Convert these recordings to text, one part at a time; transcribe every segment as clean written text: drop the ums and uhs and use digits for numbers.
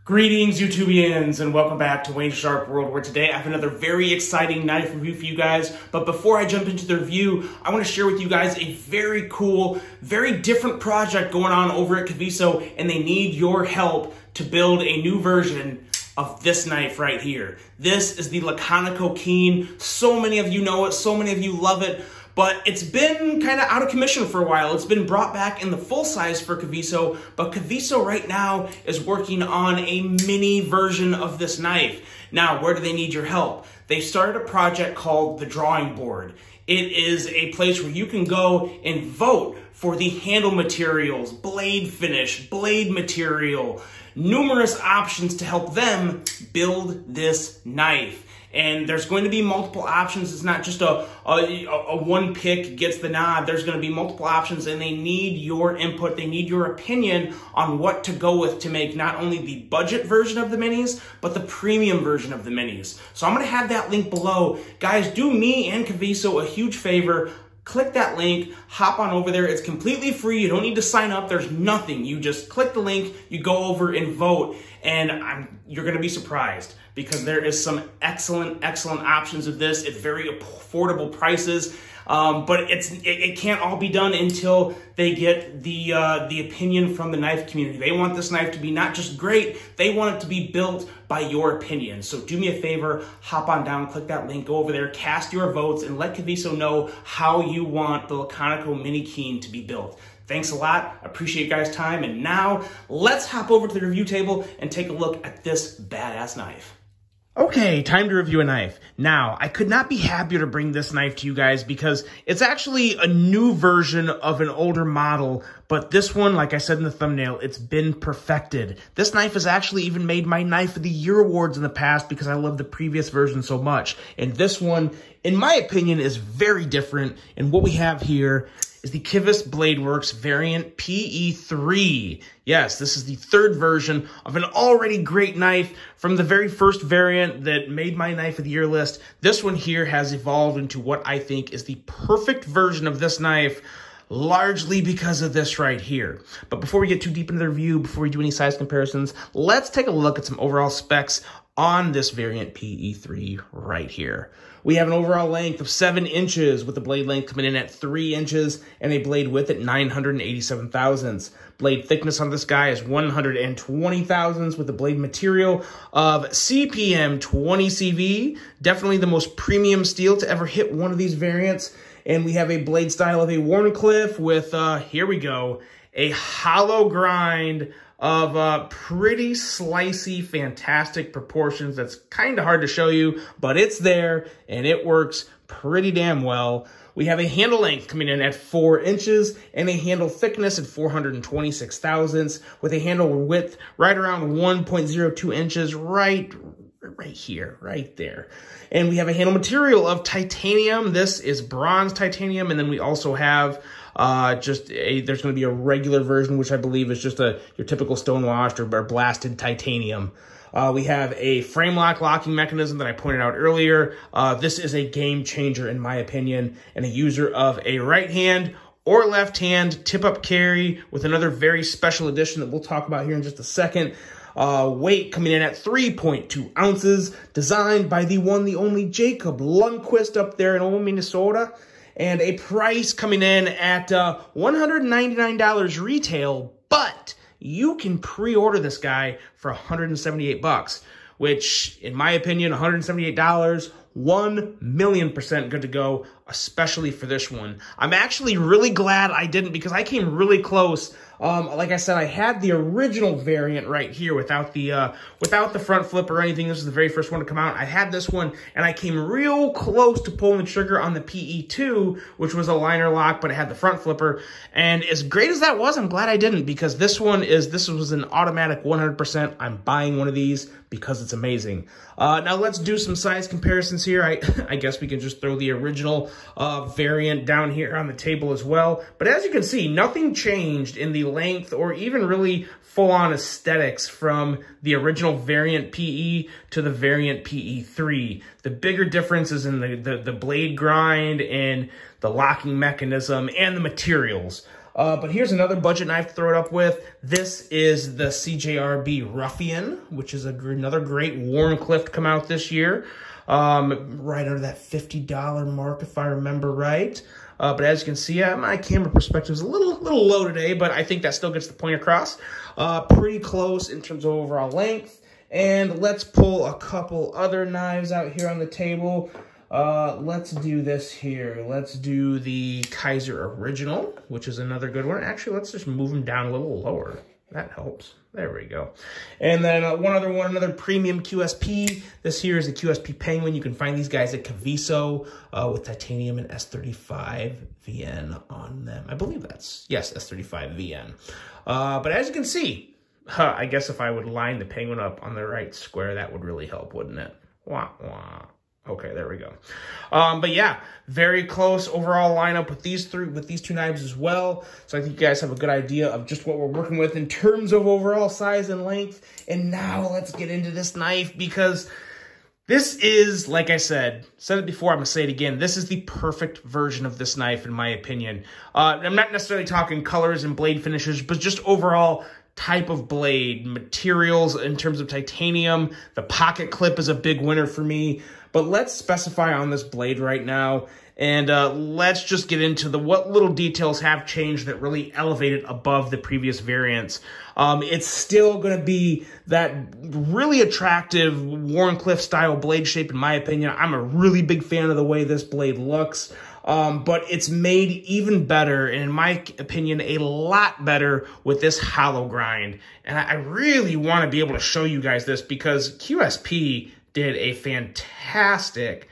Greetings, YouTubians, and welcome back to Wayne Sharp World, where today I have another very exciting knife review for you guys. But before I jump into the review, I want to share with you guys a very cool, very different project going on over at Caviso, and they need your help to build a new version of this knife right here. This is the Laconico Keen. So many of you know it, so many of you love it. But it's been kind of out of commission for a while. It's been brought back in the full size for Caviso, but Caviso right now is working on a mini version of this knife. Now, where do they need your help? They started a project called the Drawing Board. It is a place where you can go and vote for the handle materials, blade finish, blade material, numerous options to help them build this knife. And there's going to be multiple options. It's not just a one pick gets the nod. There's going to be multiple options, and they need your input. They need your opinion on what to go with to make not only the budget version of the minis, but the premium version of the minis. So I'm going to have that link below. Guys, do me and Caviso a huge favor. Click that link, hop on over there. It's completely free. You don't need to sign up. There's nothing. You just click the link, you go over and vote, and you're going to be surprised because there is some excellent options of this at very affordable prices. But it can't all be done until they get the opinion from the knife community. They want this knife to be not just great, they want it to be built by your opinion. So do me a favor, hop on down, click that link, go over there, cast your votes, and let Caviso know how you want the Laconico Mini Keen to be built. Thanks a lot. I appreciate you guys' time. And now let's hop over to the review table and take a look at this badass knife. Okay, time to review a knife. Now, I could not be happier to bring this knife to you guys because it's actually a new version of an older model, but this one, like I said in the thumbnail, it's been perfected. This knife has actually even made my Knife of the Year awards in the past because I love the previous version so much. And this one, in my opinion, is very different. And what we have here is the Kivas Bladeworks variant PE3. Yes, this is the third version of an already great knife from the very first variant that made my Knife of the Year list. This one here has evolved into what I think is the perfect version of this knife, largely because of this right here. But before we get too deep into the review, before we do any size comparisons, let's take a look at some overall specs on this variant PE3 right here. We have an overall length of 7 inches with the blade length coming in at 3 inches and a blade width at 987 thousandths. Blade thickness on this guy is 120 thousandths with a blade material of CPM 20CV. Definitely the most premium steel to ever hit one of these variants. And we have a blade style of a Warncliffe with, here we go, a hollow grind of pretty slicey, fantastic proportions. That's kind of hard to show you, but it's there, and it works pretty damn well. We have a handle length coming in at 4 inches and a handle thickness at 426 thousandths with a handle width right around 1.02 inches, right here, right there. And we have a handle material of titanium. This is bronze titanium, and then we also have there's going to be a regular version, which I believe is just your typical stonewashed or blasted titanium. We have a frame locking mechanism that I pointed out earlier. This is a game changer in my opinion, and a user of a right hand or left hand tip-up carry with another very special edition that we'll talk about here in just a second. Weight coming in at 3.2 ounces, designed by the one, the only Jacob Lundquist up there in old Minnesota. And a price coming in at $199 retail, but you can pre-order this guy for $178, which, in my opinion, $178, 1,000,000% good to go, especially for this one. I'm actually really glad I didn't because I came really close. Like I said, I had the original variant right here without the front flip or anything. This is the very first one to come out. I had this one, and I came real close to pulling the trigger on the PE2, which was a liner lock, but it had the front flipper. And as great as that was, I'm glad I didn't because this was an automatic 100%. I'm buying one of these because it's amazing. Now let's do some size comparisons here. I guess we can just throw the original variant down here on the table as well. But as you can see, nothing changed in the length or even really full-on aesthetics from the original variant PE to the variant PE3. The bigger difference is in the blade grind and the locking mechanism and the materials. But here's another budget knife to throw it up with. This is the CJRB Ruffian, which is another great Wharncliffe to come out this year. Right under that $50 mark, if I remember right. But as you can see, my camera perspective is a little low today, but I think that still gets the point across. Pretty close in terms of overall length. And let's pull a couple other knives out here on the table. Let's do this here. Let's do the Kaiser Original, which is another good one. Actually, let's just move them down a little lower. That helps. There we go. And then another premium QSP. This here is a QSP Penguin. You can find these guys at Caviso with titanium and S35 VN on them. I believe that's, yes, S35 VN. But as you can see, I guess if I would line the Penguin up on the right square, that would really help, wouldn't it? Wah, wah. Okay, there we go. But yeah, very close overall lineup with these two knives as well. So I think you guys have a good idea of just what we're working with in terms of overall size and length. And now let's get into this knife, because this is, like I said it before, I'm going to say it again, this is the perfect version of this knife in my opinion. I'm not necessarily talking colors and blade finishes, but just overall type of blade, materials in terms of titanium. The pocket clip is a big winner for me. But let's specify on this blade right now, and let's just get into what little details have changed that really elevate it above the previous variants. It's still going to be that really attractive Wharncliffe style blade shape in my opinion. I'm a really big fan of the way this blade looks. But it's made even better, and in my opinion, a lot better with this hollow grind. And I really want to be able to show you guys this, because QSP did a fantastic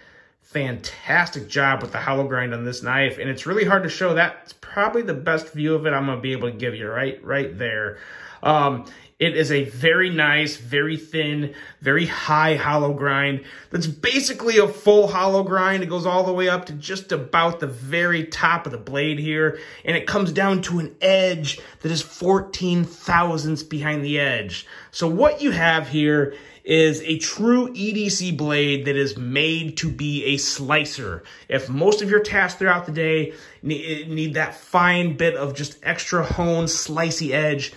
job with the hollow grind on this knife, and it's really hard to show that. It's probably the best view of it I'm going to be able to give you right there. It is a very nice, very thin, very high hollow grind. That's basically a full hollow grind. It goes all the way up to just about the very top of the blade here. And it comes down to an edge that is 14 thousandths behind the edge. So what you have here is a true EDC blade that is made to be a slicer. If most of your tasks throughout the day need that fine bit of just extra hone, slicey edge,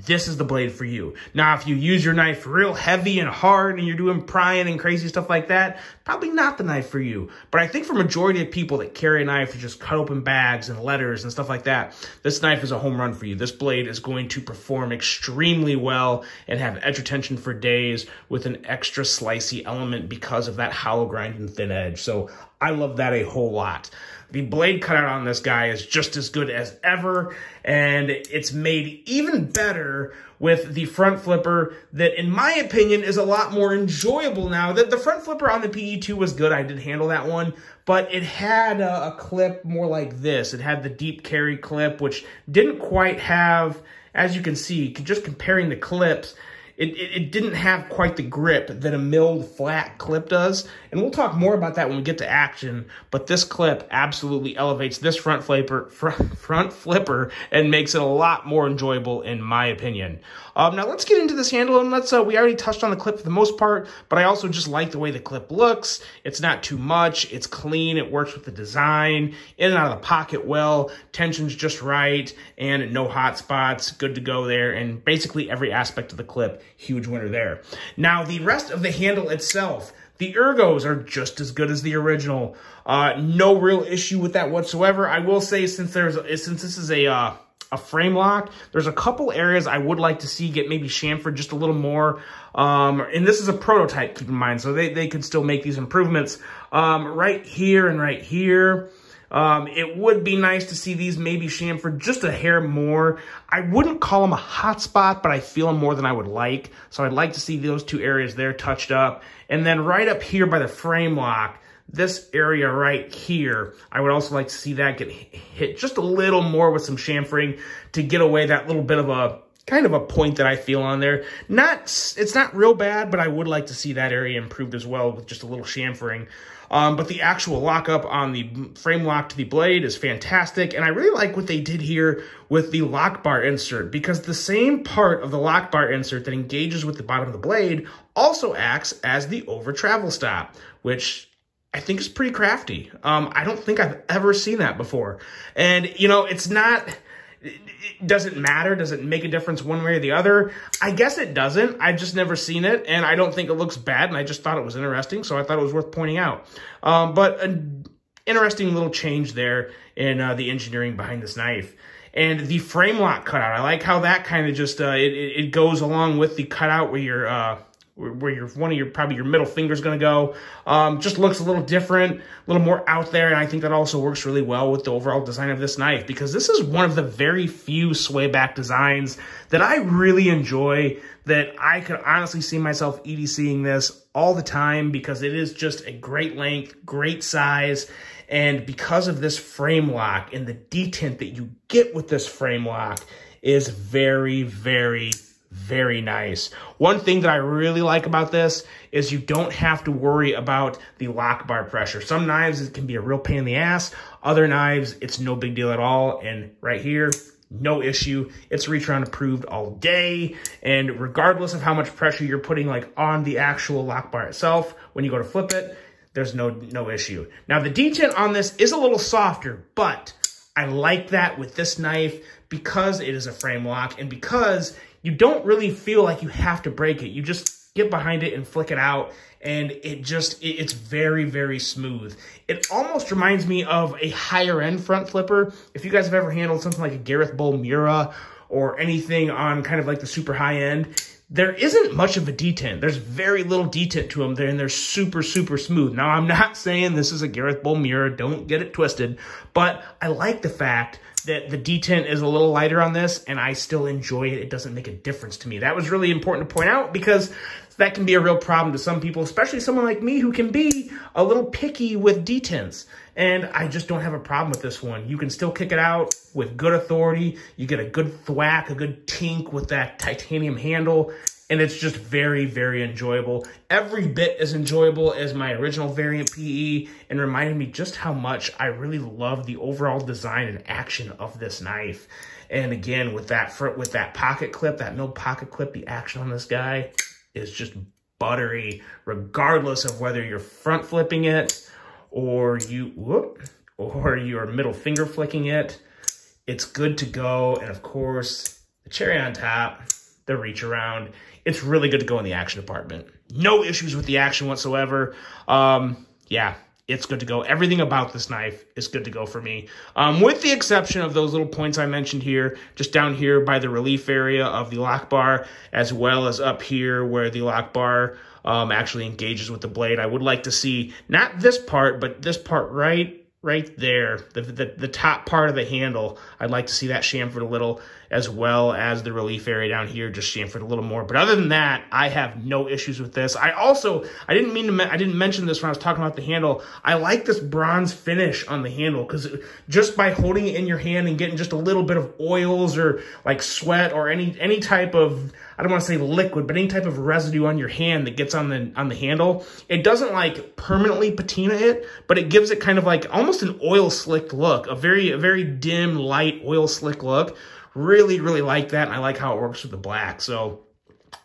this is the blade for you. Now, if you use your knife real heavy and hard and you're doing prying and crazy stuff like that, probably not the knife for you. But I think for majority of people that carry a knife to just cut open bags and letters and stuff like that, this knife is a home run for you. This blade is going to perform extremely well and have edge retention for days with an extra slicey element because of that hollow grind and thin edge. So I love that a whole lot. The blade cutout on this guy is just as good as ever, and it's made even better with the front flipper that, in my opinion, is a lot more enjoyable now. The front flipper on the PE2 was good. I did handle that one, but it had a clip more like this. It had the deep carry clip, which didn't quite have, as you can see, just comparing the clips, it didn't have quite the grip that a milled flat clip does. And we'll talk more about that when we get to action. But this clip absolutely elevates this front flipper and makes it a lot more enjoyable in my opinion. Now let's get into this handle, and we already touched on the clip for the most part, but I also just like the way the clip looks. It's not too much, it's clean, it works with the design, in and out of the pocket well, tension's just right, and no hot spots, good to go there, and basically every aspect of the clip, huge winner there. Now the rest of the handle itself, the ergos are just as good as the original. No real issue with that whatsoever. I will say, since this is a frame lock, there's a couple areas I would like to see get maybe chamfered just a little more. And this is a prototype, keep in mind, so they could still make these improvements. Right here and right here. It would be nice to see these maybe chamfered just a hair more. I wouldn't call them a hot spot, but I feel them more than I would like. So I'd like to see those two areas there touched up. And then right up here by the frame lock, this area right here, I would also like to see that get hit just a little more with some chamfering to get away that little bit of a kind of a point that I feel on there. It's not real bad, but I would like to see that area improved as well with just a little chamfering. But the actual lockup on the frame lock to the blade is fantastic, and I really like what they did here with the lock bar insert, because the same part of the lock bar insert that engages with the bottom of the blade also acts as the over travel stop, which I think is pretty crafty. I don't think I've ever seen that before. And, you know, it's not does it matter? Does it make a difference one way or the other? I guess it doesn't. I've just never seen it, and I don't think it looks bad, and I just thought it was interesting, so I thought it was worth pointing out. But an interesting little change there in the engineering behind this knife. And the frame lock cutout, I like how that kind of just, it goes along with the cutout where probably your middle finger's gonna go. Just looks a little different, a little more out there, and I think that also works really well with the overall design of this knife, because this is one of the very few sway back designs that I really enjoy, that I could honestly see myself EDCing this all the time, because it is just a great length, great size, and because of this frame lock and the detent that you get with this frame lock is very, very, very nice. One thing that I really like about this is you don't have to worry about the lock bar pressure. Some knives, it can be a real pain in the ass. Other knives, it's no big deal at all. And right here, no issue. It's reach around approved all day. And regardless of how much pressure you're putting like on the actual lock bar itself, when you go to flip it, there's no issue. Now, the detent on this is a little softer, but I like that with this knife because it is a frame lock and because you don't really feel like you have to break it. You just get behind it and flick it out, and it's very, very smooth. It almost reminds me of a higher end front flipper. If you guys have ever handled something like a Gareth Bull Mura or anything on kind of like the super high end, there isn't much of a detent. There's very little detent to them there, and they're super, super smooth. Now, I'm not saying this is a Gareth Bull Mura. Don't get it twisted. But I like the fact that the detent is a little lighter on this, and I still enjoy it. It doesn't make a difference to me. That was really important to point out, because that can be a real problem to some people, especially someone like me who can be a little picky with detents. And I just don't have a problem with this one. You can still kick it out with good authority. You get a good thwack, a good tink with that titanium handle, and it's just very, very enjoyable. Every bit as enjoyable as my original variant PE, and reminded me just how much I really love the overall design and action of this knife. And again, with that pocket clip, that milled pocket clip, the action on this guy is just buttery, regardless of whether you're front flipping it or you're middle finger flicking it. It's good to go. And of course, the cherry on top, the reach around, it's really good to go in the action department. No issues with the action whatsoever. Yeah, it's good to go. Everything about this knife is good to go for me. With the exception of those little points I mentioned here, just down here by the relief area of the lock bar, as well as up here where the lock bar actually engages with the blade. I would like to see, not this part, but this part right there, the top part of the handle. I'd like to see that chamfered a little, as well as the relief area down here just chamfered a little more. But other than that, I have no issues with this. I didn't mention this when I was talking about the handle. I like this bronze finish on the handle, because just by holding it in your hand and getting just a little bit of oils or like sweat or any type of, I don't want to say liquid, but any type of residue on your hand that gets on the handle, it doesn't like permanently patina it, but it gives it kind of like almost an oil slick look, a very dim, light oil slick look. Really, really like that, and I like how it works with the black, so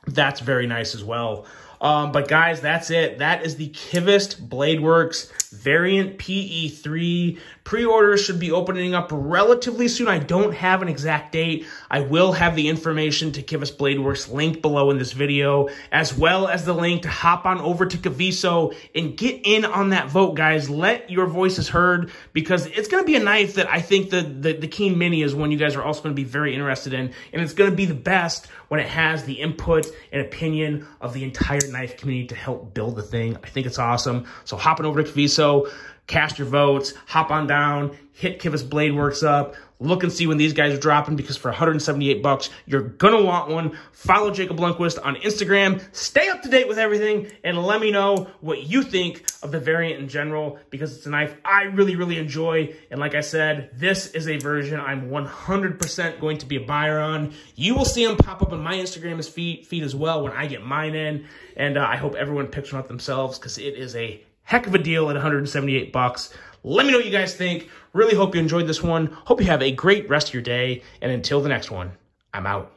that's very nice as well. But guys, that's it. That is the Kivist Bladeworks Variant PE3. Pre-orders should be opening up relatively soon. I don't have an exact date. I will have the information to Kivist Bladeworks linked below in this video, as well as the link to hop on over to Kiviso and get in on that vote, guys. Let your voices heard, because it's going to be a knife that I think the Keen Mini is one you guys are also going to be very interested in, and it's going to be the best when it has the input and opinion of the entire knife community to help build the thing. I think it's awesome. So hopping over to Kiviso, cast your votes, hop on down, hit Kivist Bladeworks up, look and see when these guys are dropping, because for 178 bucks, you're gonna want one. Follow Jacob Lundquist on Instagram, stay up to date with everything, and let me know what you think of the variant in general, because it's a knife I really, really enjoy. And like I said, this is a version I'm 100% going to be a buyer on. You will see them pop up on my Instagram feed as well when I get mine in. And I hope everyone picks one up themselves, because it is a heck of a deal at 178 bucks. Let me know what you guys think. Really hope you enjoyed this one. Hope you have a great rest of your day. And until the next one, I'm out.